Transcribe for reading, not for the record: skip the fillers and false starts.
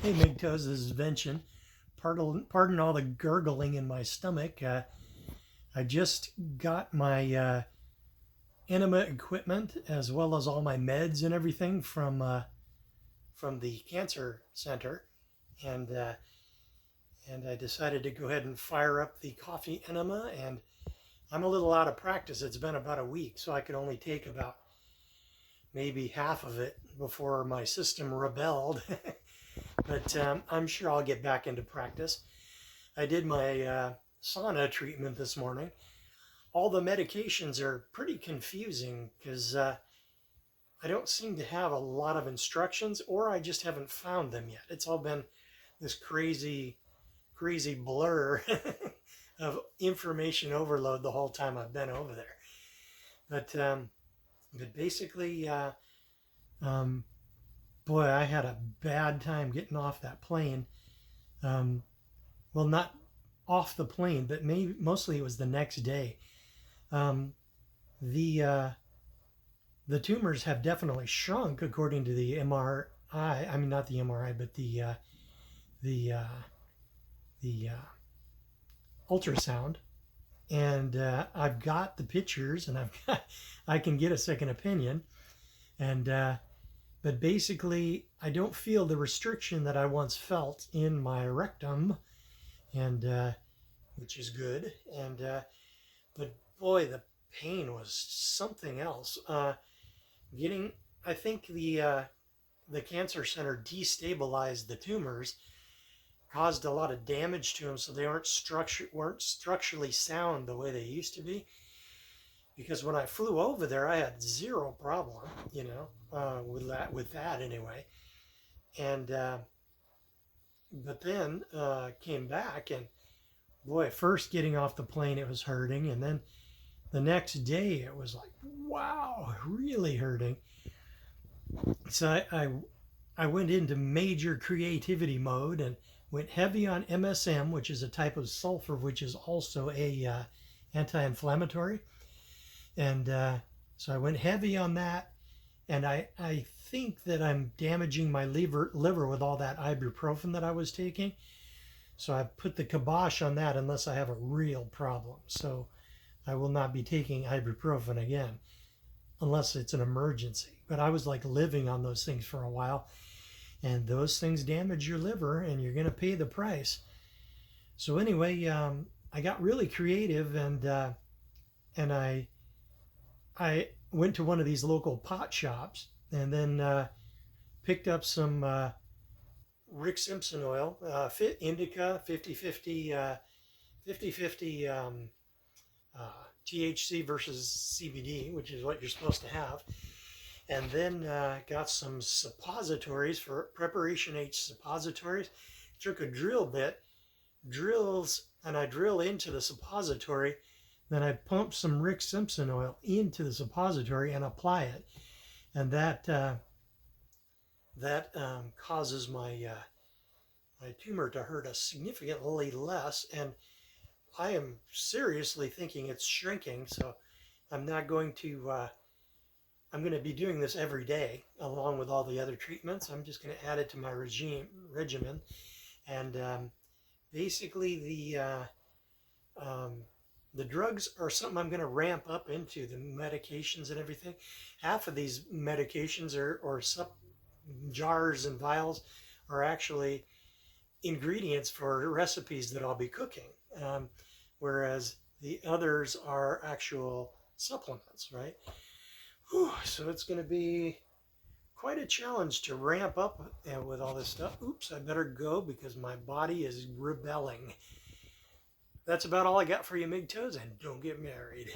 Hey, Migtos, this is Vention. Pardon all the gurgling in my stomach. I just got my enema equipment as well as all my meds and everything from the cancer center, and uh, and I decided to go ahead and fire up the coffee enema. And I'm a little out of practice. It's been about a week, so I could only take about maybe half of it before my system rebelled. But I'm sure I'll get back into practice. I did my sauna treatment this morning. All the medications are pretty confusing because I don't seem to have a lot of instructions, or I just haven't found them yet. It's all been this crazy blur of information overload the whole time I've been over there. But basically, um, boy, I had a bad time getting off that plane. Um, well, not off the plane, but mostly it was the next day. Um, the uh, the tumors have definitely shrunk according to the MRI. I mean, not the MRI, but the the ultrasound. And I've got the pictures, and I can get a second opinion. And but basically, I don't feel the restriction that I once felt in my rectum, and which is good. And but boy, the pain was something else. Getting, I think the cancer center destabilized the tumors, caused a lot of damage to them, so they weren't structurally sound the way they used to be. Because when I flew over there, I had zero problem, with that anyway. And but then came back, and boy, first getting off the plane, it was hurting, and then the next day it was like, wow, really hurting. So I went into major creativity mode and went heavy on MSM, which is a type of sulfur, which is also a anti-inflammatory. And so I went heavy on that, and I think that I'm damaging my liver with all that ibuprofen that I was taking. So I put the kibosh on that unless I have a real problem. So I will not be taking ibuprofen again unless it's an emergency. But I was like living on those things for a while, and those things damage your liver, and you're going to pay the price. So anyway, I got really creative, and I went to one of these local pot shops, and then picked up some Rick Simpson oil, indica 50-50 THC versus CBD, which is what you're supposed to have. And then got some suppositories for Preparation H suppositories. Took a drill bit, and I drill into the suppository. Then I pump some Rick Simpson oil into the suppository and apply it. And that causes my tumor to hurt us significantly less. And I am seriously thinking it's shrinking. So I'm not going to. I'm going to be doing this every day along with all the other treatments. I'm just going to add it to my regimen, and basically the drugs are something I'm going to ramp up into, the medications and everything. Half of these medications or jars and vials are actually ingredients for recipes that I'll be cooking, whereas the others are actual supplements, right? Whew, so it's going to be quite a challenge to ramp up with all this stuff. Oops, I better go because my body is rebelling. That's about all I got for you, Migtos, and don't get married.